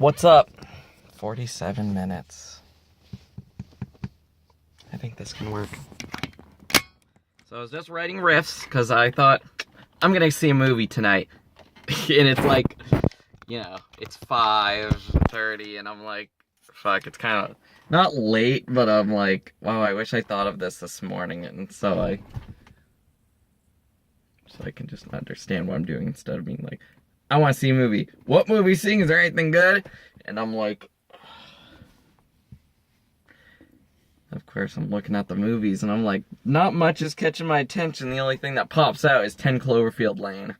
What's up? 47 minutes. I think this can work. So I was just writing riffs because I thought I'm gonna see a movie tonight. And it's like, it's 5:30 and I'm like, fuck, it's kind of not late, but I'm like, wow, I wish I thought of this morning, and so I can just understand what I'm doing instead of being like, I want to see a movie. What movie seeing? Is there anything good? And I'm like, of course I'm looking at the movies and I'm like, not much is catching my attention. The only thing that pops out is 10 Cloverfield Lane.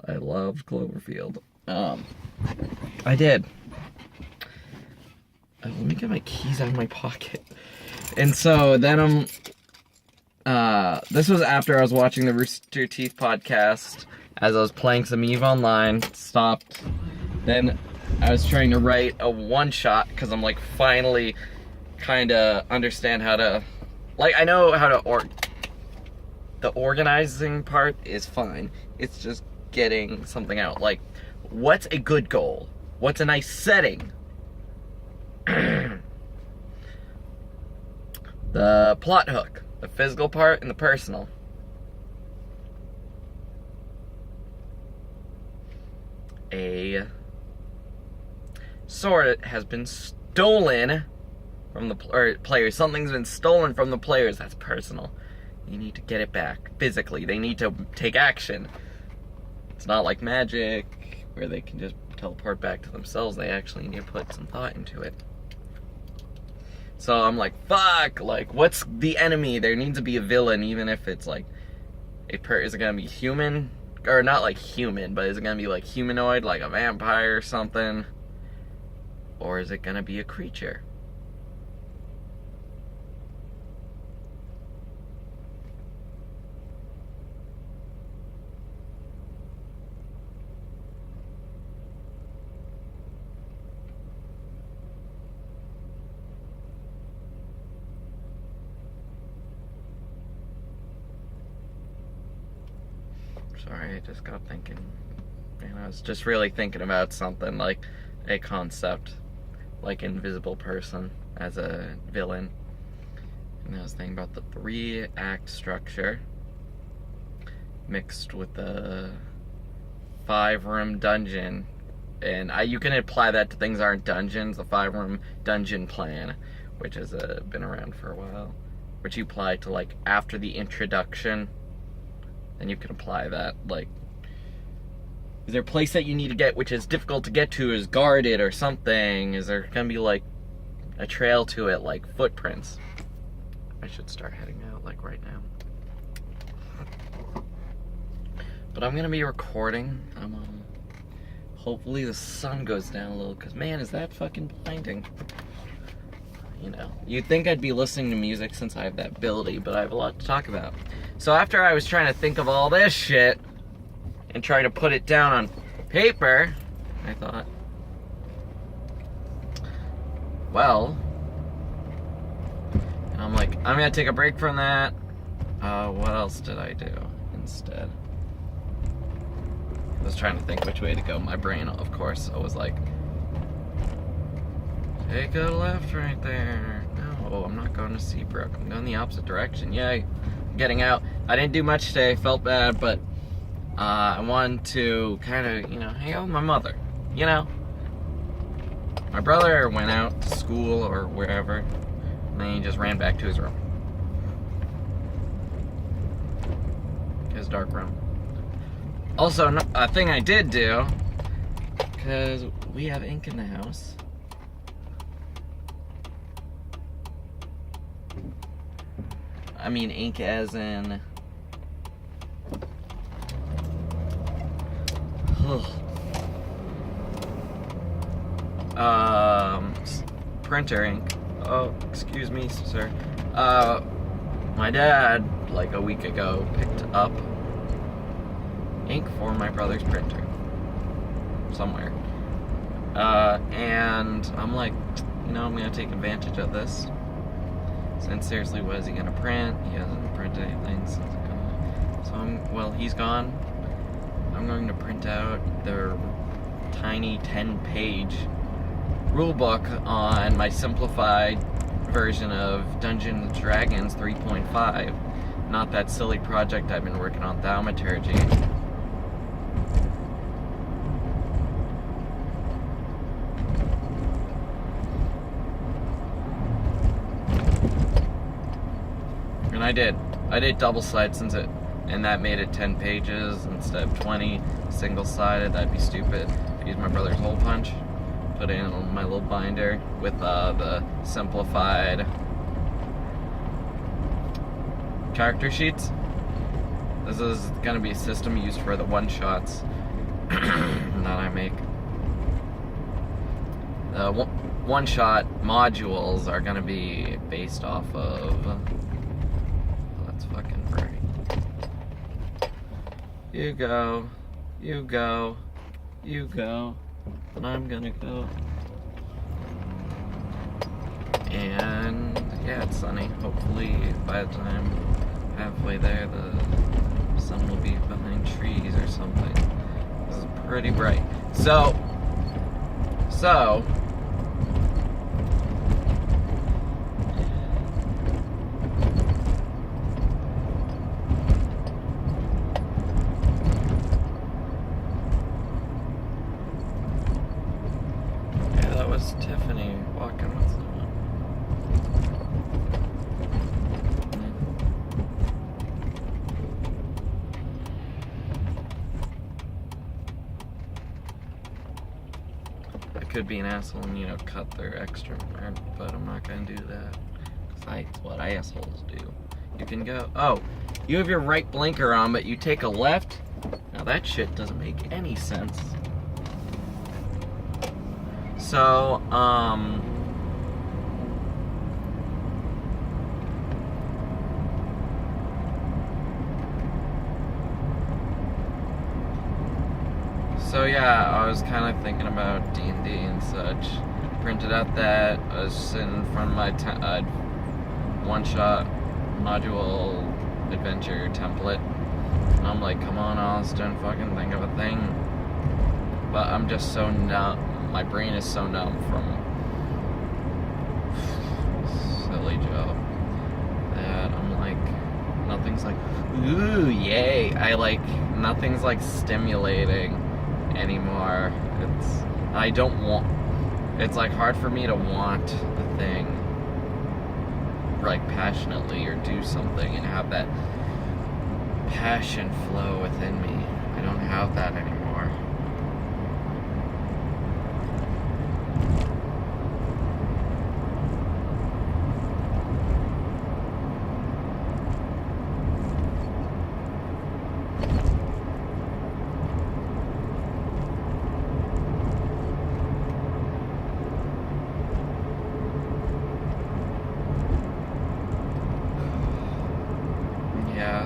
I loved Cloverfield. I did. Let me get my keys out of my pocket. And so then this was after I was watching the Rooster Teeth podcast as I was playing some EVE Online, stopped. Then I was trying to write a one-shot because I'm like, finally kind of understand how to, like, I know how to the organizing part is fine. It's just getting something out. Like, what's a good goal? What's a nice setting? The plot hook, the physical part, and the personal. A sword has been stolen from the players. Something's been stolen from the players. That's personal. You need to get it back physically. They need to take action. It's not like magic where they can just teleport back to themselves. They actually need to put some thought into it. So I'm like, fuck, like, what's the enemy? There needs to be a villain, even if it's like is it gonna be human? Or not like human, but is it gonna be like humanoid, like a vampire or something? Or is it gonna be a creature? Sorry, I just got thinking. I was just really thinking about something, like a concept, like Invisible Person as a villain. And I was thinking about the 3-act structure mixed with the 5-room dungeon. And you can apply that to things that aren't dungeons, the 5-room dungeon plan, which has been around for a while, which you apply to, like, after the introduction. And you can apply that, like, is there a place that you need to get which is difficult to get to, is guarded or something? Is there gonna be, like, a trail to it, like footprints? I should start heading out, like, right now. But I'm gonna be recording. Hopefully the sun goes down a little, because, man, is that fucking blinding. You'd think I'd be listening to music since I have that ability, but I have a lot to talk about. So after I was trying to think of all this shit and trying to put it down on paper, I thought, well, and I'm like, I'm gonna take a break from that. What else did I do instead? I was trying to think which way to go. My brain, of course, I was like, take a left right there. No, I'm not going to Seabrook. I'm going the opposite direction. Yay. I'm getting out. I didn't do much today. Felt bad, but I wanted to kind of, hang out with my mother. My brother went out to school or wherever, and then he just ran back to his room. His dark room. Also, a thing I did do, because we have ink in the house. I mean ink as in printer ink. Oh, excuse me, sir. My dad, like a week ago, picked up ink for my brother's printer somewhere. And I'm like, I'm gonna take advantage of this. And seriously, what is he gonna print? He hasn't printed anything since he's gone. I'm going to print out their tiny 10-page rulebook on my simplified version of Dungeons & Dragons 3.5. Not that silly project I've been working on, Thaumaturgy. And I did double-sided and that made it 10 pages instead of 20. Single-sided, that'd be stupid. I used my brother's hole punch, put it in my little binder with the simplified character sheets. This is gonna be a system used for the one-shots that I make. The one-shot modules are gonna be based off of... Let's fucking pray. You go, you go, you go, and I'm gonna go. And yeah, it's sunny. Hopefully by the time halfway there, the sun will be behind trees or something. This is pretty bright. So yeah, that was Tiffany walking with someone. Could be an asshole and, you know, cut their extra part, but I'm not gonna do that. 'Cause that's what assholes do. You can go, oh, you have your right blinker on, but you take a left? Now that shit doesn't make any sense. So, So yeah, I was kind of thinking about D&D and such. Printed out that, I was sitting in front of my one-shot module adventure template. And I'm like, come on, Austin, fucking think of a thing. But I'm just so numb. My brain is so numb from silly job that I'm like, nothing's like, ooh, yay. Nothing's like stimulating anymore. It's like hard for me to want the thing like passionately or do something and have that passion flow within me. I don't have that anymore.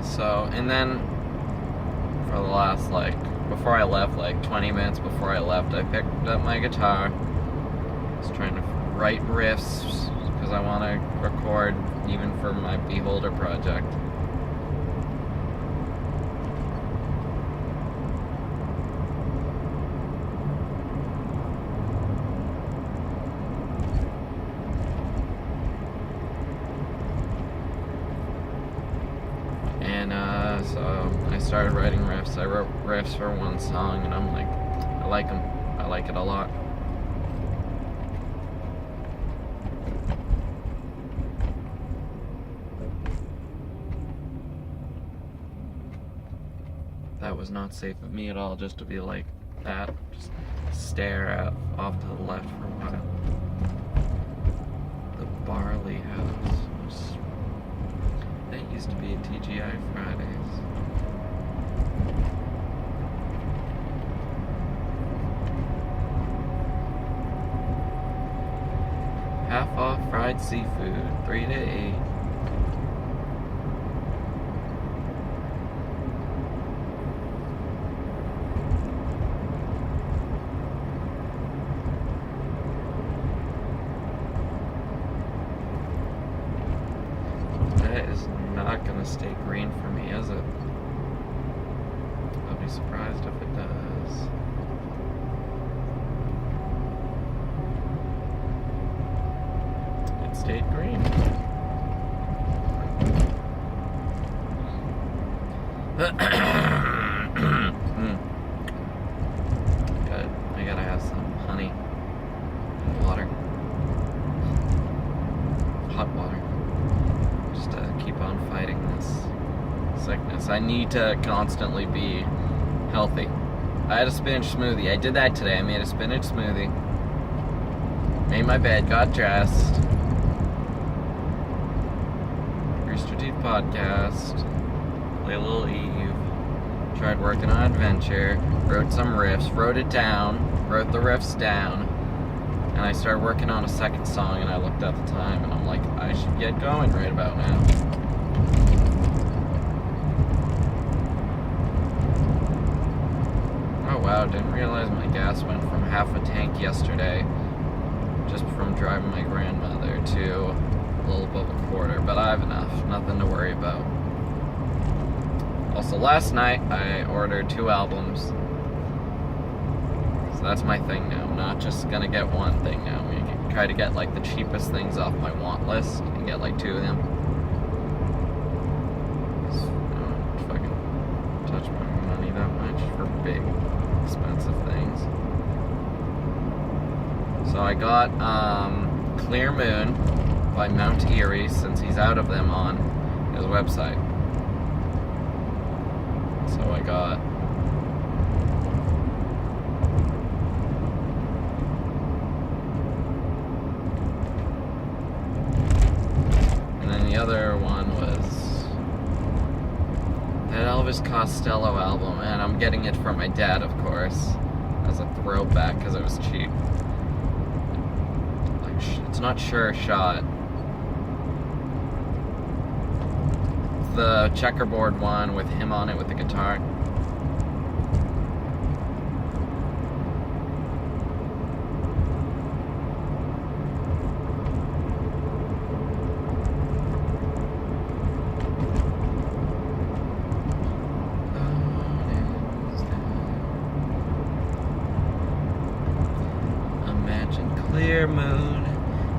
So, and then for the last, before I left, 20 minutes before I left, I picked up my guitar. I was trying to write riffs because I want to record even for my Beholder project. So I started writing riffs. I wrote riffs for one song, and I'm like, I like them. I like it a lot. That was not safe of me at all, just to be like that. Just stare out off to the left for a while. The Barley House. That used to be at TGI Fridays. Half off fried seafood, 3 to 8. That is not gonna stay green for me, is it? I'll be surprised if it does. stayed green. I gotta have some honey and water. Hot water. Just to keep on fighting this sickness. I need to constantly be healthy. I had a spinach smoothie. I did that today. I made a spinach smoothie. Made my bed, got dressed. Rooster Teeth podcast. Play a little Eve. Tried working on Adventure. Wrote some riffs. Wrote it down. Wrote the riffs down. And I started working on a second song, and I looked at the time, and I'm like, I should get going right about now. Oh wow, didn't realize my gas went from half a tank yesterday, just from driving my grandmother, to a little above a quarter, but I have enough, nothing to worry about. Also, last night, I ordered 2 albums. So that's my thing now. I'm not just gonna get one thing now. I'm gonna try to get like the cheapest things off my want list and get like 2 of them. So, don't fucking touch my money that much for big, expensive things. So I got Clear Moon by Mount Erie, since he's out of them on his website. So I got the other one was that Elvis Costello album, and I'm getting it from my dad, of course, as a throwback because it was cheap. Like, it's not Sure Shot. The checkerboard one with him on it with the guitar. Clear moon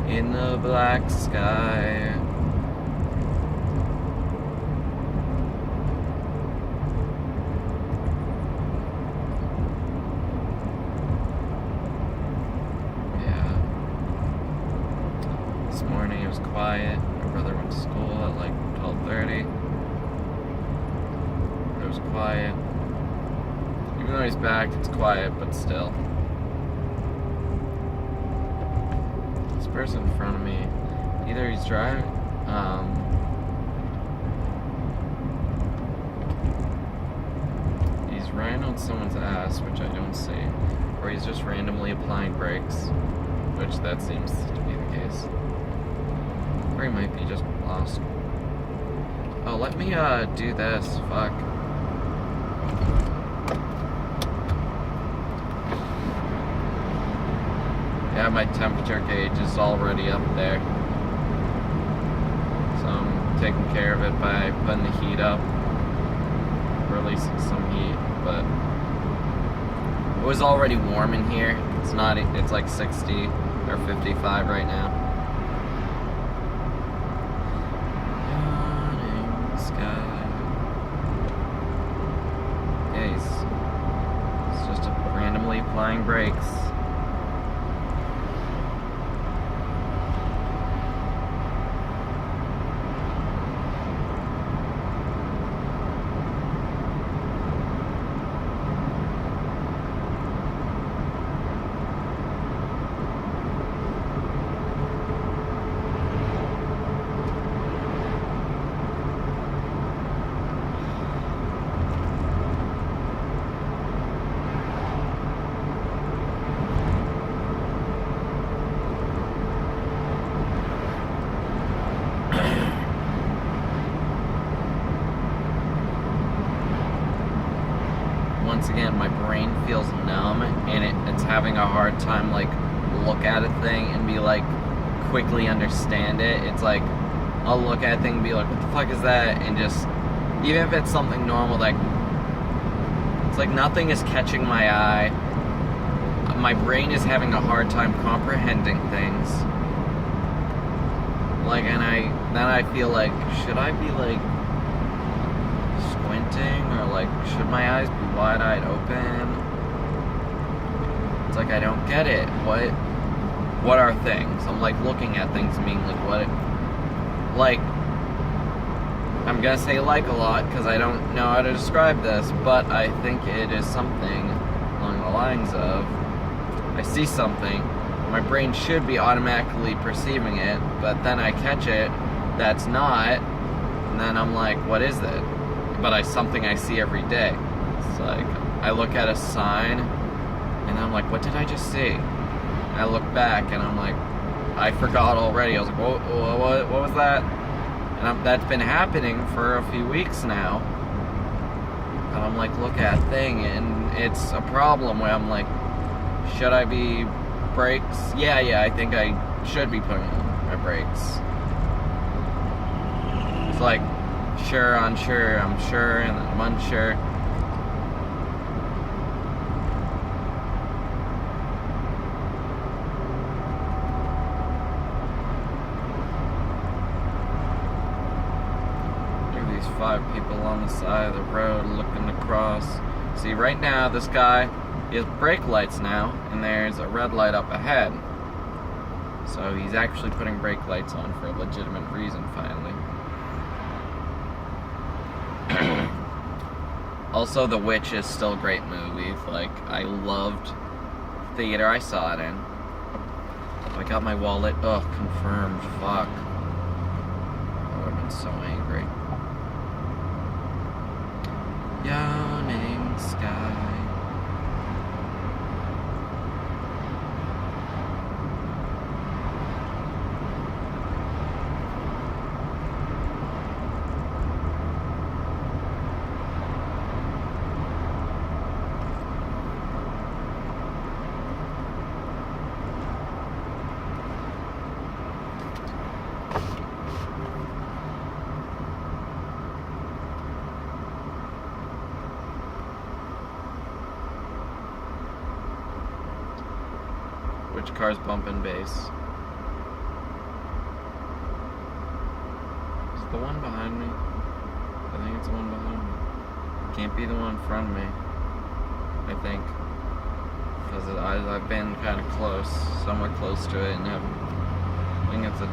in the black sky. Yeah. This morning it was quiet. My brother went to school at like 12:30. It was quiet. Even though he's back, it's quiet, but still. Person in front of me, either he's driving, he's riding on someone's ass, which I don't see, or he's just randomly applying brakes, which that seems to be the case, or he might be just lost. Oh, let me do this. Fuck. Yeah, my temperature gauge is already up there. So I'm taking care of it by putting the heat up, releasing some heat, but it was already warm in here. It's not, it's like 60 or 55 right now. Yawning sky. Yeah, he's just randomly applying brakes. Once again, my brain feels numb, and it's having a hard time, like, look at a thing and be like, quickly understand it. It's like, I'll look at a thing and be like, what the fuck is that? And just, even if it's something normal, like, it's like nothing is catching my eye. My brain is having a hard time comprehending things. Like, and then I feel like, should I be like squinting, or like, should my eyes be wide-eyed open? It's like, I don't get it. What are things? I'm like looking at things and being like, what? Like, I'm gonna say like a lot because I don't know how to describe this, but I think it is something along the lines of, I see something, my brain should be automatically perceiving it, but then I catch it, that's not, and then I'm like, what is it? But something I see every day. It's like, I look at a sign, and I'm like, what did I just see? I look back, and I'm like, I forgot already. I was like, what was that? And that's been happening for a few weeks now. And I'm like, look at thing, and it's a problem where I'm like, should I be brakes? Yeah, I think I should be putting on my brakes. It's like, sure, unsure, I'm sure, and then I'm unsure. There are these 5 people on the side of the road looking across. See, right now, this guy, he has brake lights now, and there's a red light up ahead. So he's actually putting brake lights on for a legitimate reason, finally. Also, The Witch is still a great movie. Like, I loved the theater I saw it in. I got my wallet. Ugh, confirmed. Fuck. I would have been so angry. Yawning sky. Which car's bumping bass? Is it the one behind me? I think it's the one behind me. Can't be the one in front of me, I think. Because I've been kind of close, somewhere close to it, and I think it's a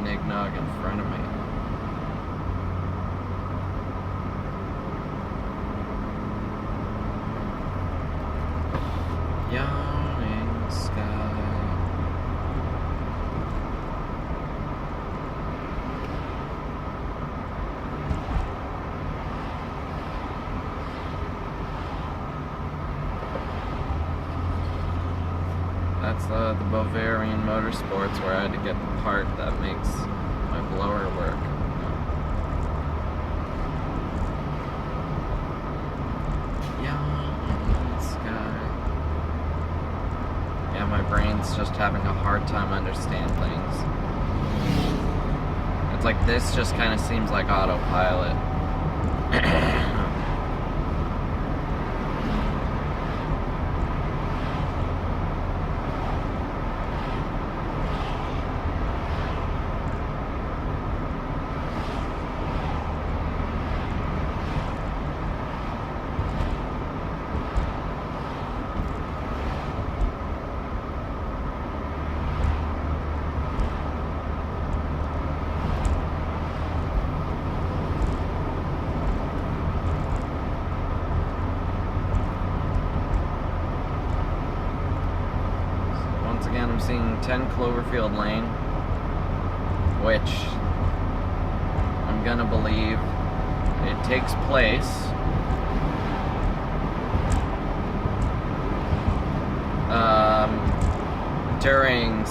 nig-nog in front of me. Yawning sky. That's the Bavarian Motorsports, where I had to get the part that makes my blower work. Yawning sky. Yeah, my brain's just having a hard time understanding things. It's like this just kind of seems like autopilot. Again, I'm seeing 10 Cloverfield Lane, which I'm gonna believe it takes place during,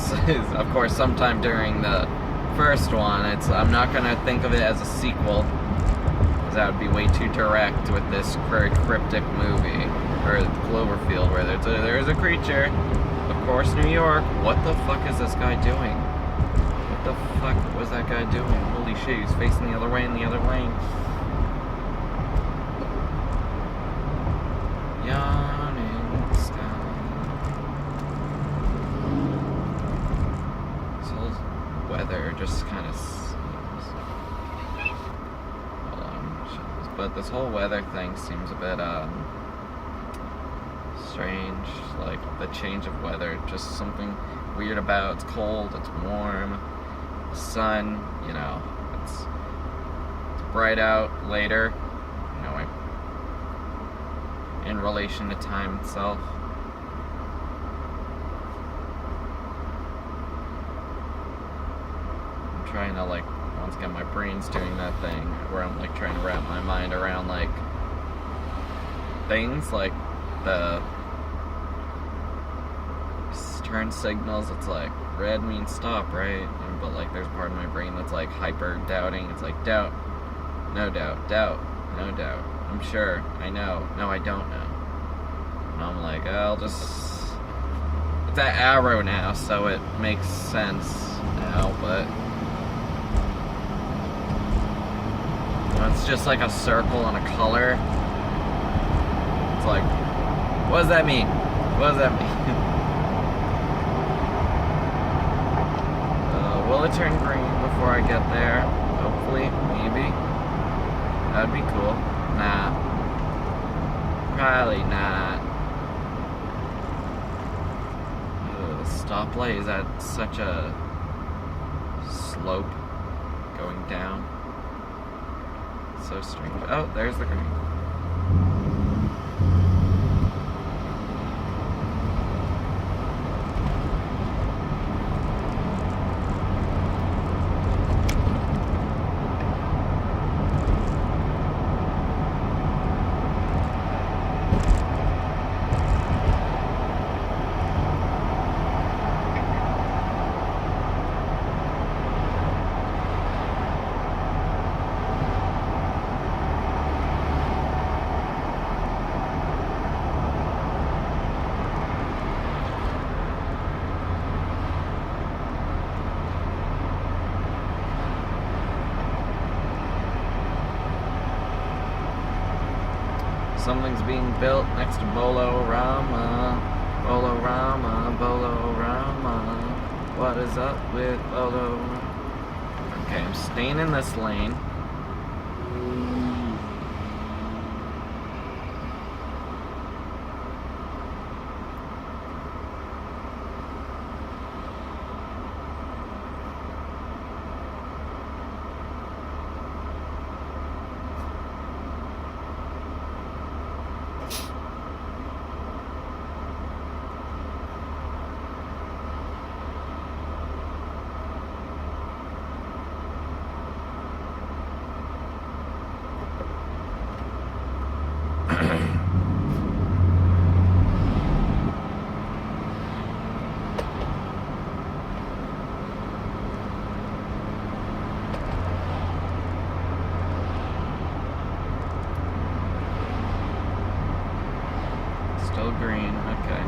of course, sometime during the first one. I'm not gonna think of it as a sequel, because that would be way too direct with this very cryptic movie, or Cloverfield, where there is a creature. Of course, New York. What the fuck is this guy doing? What the fuck was that guy doing? Holy shit, he's facing the other way in the other lane. Yawning sky. This whole weather just kind of but this whole weather thing seems a bit strange. Like the change of weather, just something weird about. It's cold, it's warm, the sun, you know, it's bright out later, you know, like in relation to time itself. I'm trying to, like, once again, my brain's doing that thing where I'm like trying to wrap my mind around like things like the turn signals. It's like red means stop, right? But like there's part of my brain that's like hyper doubting. It's like doubt, no doubt, doubt, no doubt, I'm sure, I know, no I don't know. And I'm like, I'll just, it's that arrow now, so it makes sense now, but it's just like a circle and a color. It's like, what does that mean? What does that mean? Will it turn green before I get there? Hopefully, maybe. That'd be cool. Nah. Probably not. The stoplight is at such a slope going down. So strange. Oh, there's the green. Something's being built next to Bolorama. Bolorama, Bolorama. What is up with Bolorama? Okay, I'm staying in this lane. Still green, okay.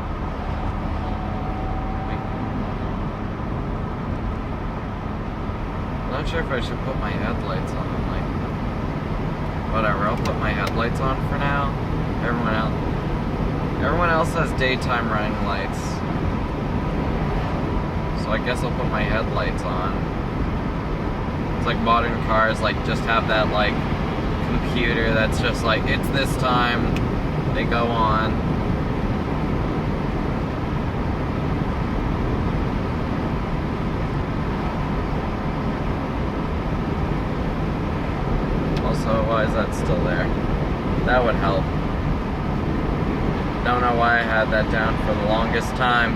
I'm not sure if I should put my headlights on, like, whatever, I'll put my headlights on for now. Everyone else has daytime running lights. So I guess I'll put my headlights on. It's like modern cars, like, just have that, like, computer that's just like, it's this time, they go on. Also, why is that still there? That would help. Don't know why I had that down for the longest time.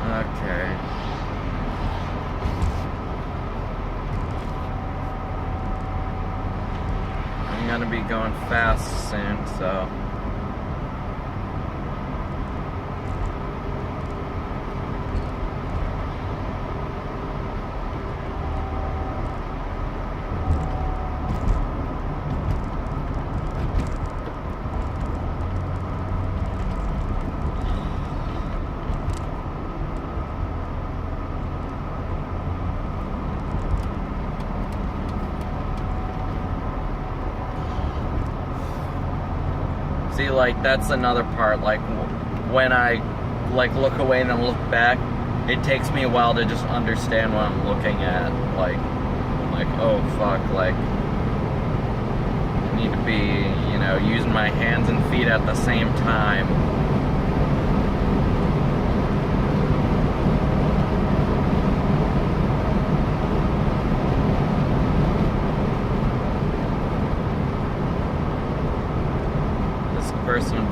Okay. I'm gonna be going fast soon, so See, like, that's another part. Like, when I, like, look away and then look back, it takes me a while to just understand what I'm looking at. Like, I'm like, oh, fuck, like, I need to be, you know, using my hands and feet at the same time. Person in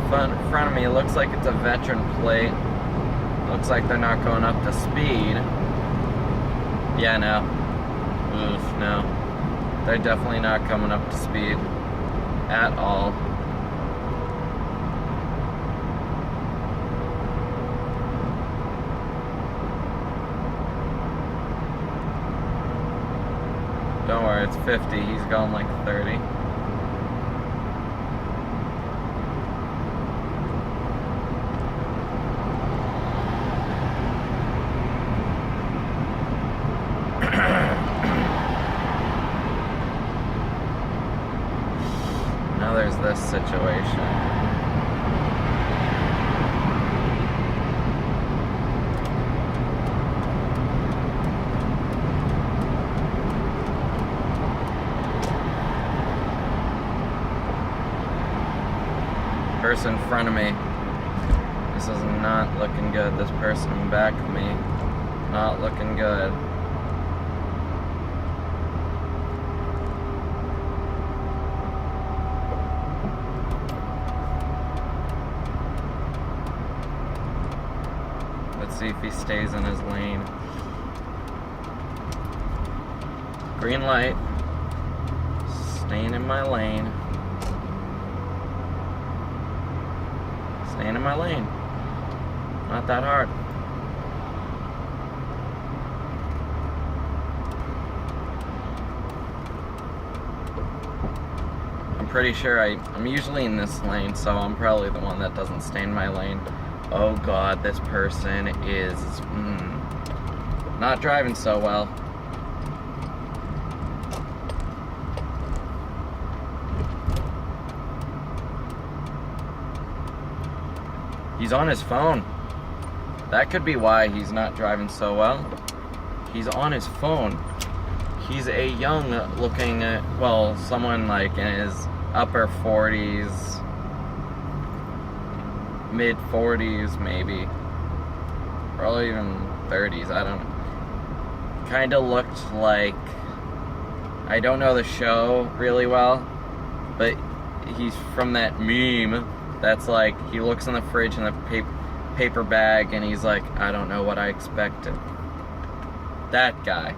front of me, looks like it's a veteran plate. Looks like they're not going up to speed. Yeah, no. Oof, no. They're definitely not coming up to speed at all. Don't worry, it's 50. He's going like 30. There's this situation. Person in front of me. This is not looking good. This person in back of me, not looking good. Let's see if he stays in his lane. Green light. Staying in my lane. Staying in my lane. Not that hard. I'm pretty sure I'm usually in this lane, so I'm probably the one that doesn't stay in my lane. Oh god, this person is not driving so well. He's on his phone. That could be why he's not driving so well. He's on his phone. He's a young looking, well, someone like in his upper 40s. Mid 40s maybe, probably even 30s, I don't know. Kind of looked like, I don't know the show really well, but he's from that meme that's like, he looks in the fridge in the paper bag and he's like, I don't know what I expected. That guy.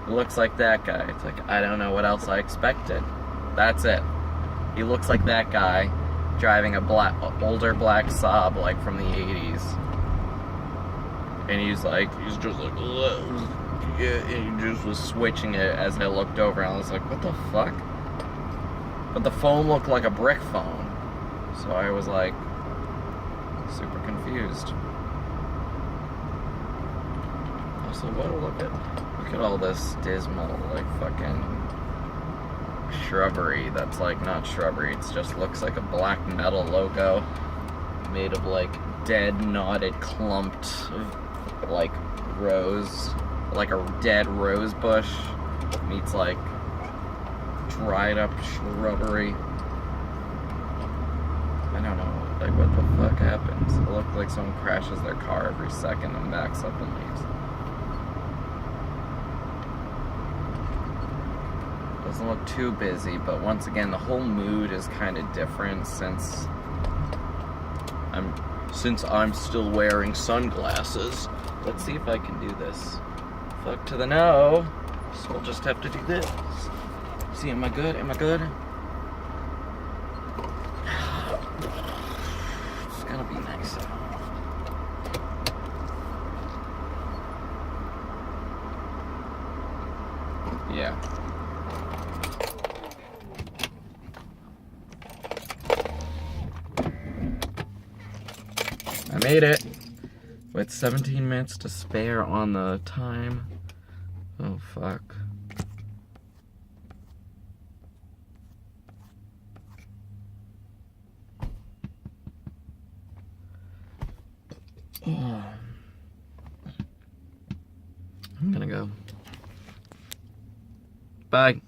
He looks like that guy. It's like, I don't know what else I expected. That's it. He looks like that guy driving a older black Saab, like from the 80s. And he's just like, yeah, and he just was switching it as I looked over, and I was like, what the fuck? But the phone looked like a brick phone. So I was like, super confused. Also, look at all this dismal, like, fucking shrubbery that's like not shrubbery, it just looks like a black metal logo made of like dead knotted clumped like rose, like a dead rose bush meets like dried up shrubbery. I don't know, like, what the fuck happens? It looks like someone crashes their car every second and backs up and leaves. Doesn't look too busy, but once again, the whole mood is kind of different since I'm still wearing sunglasses. Let's see if I can do this. Fuck to the no. So we'll just have to do this. See, am I good? Am I good? It's gonna be nice. Yeah. I made it with 17 minutes to spare on the time. Oh, fuck. Oh. I'm gonna go. Bye.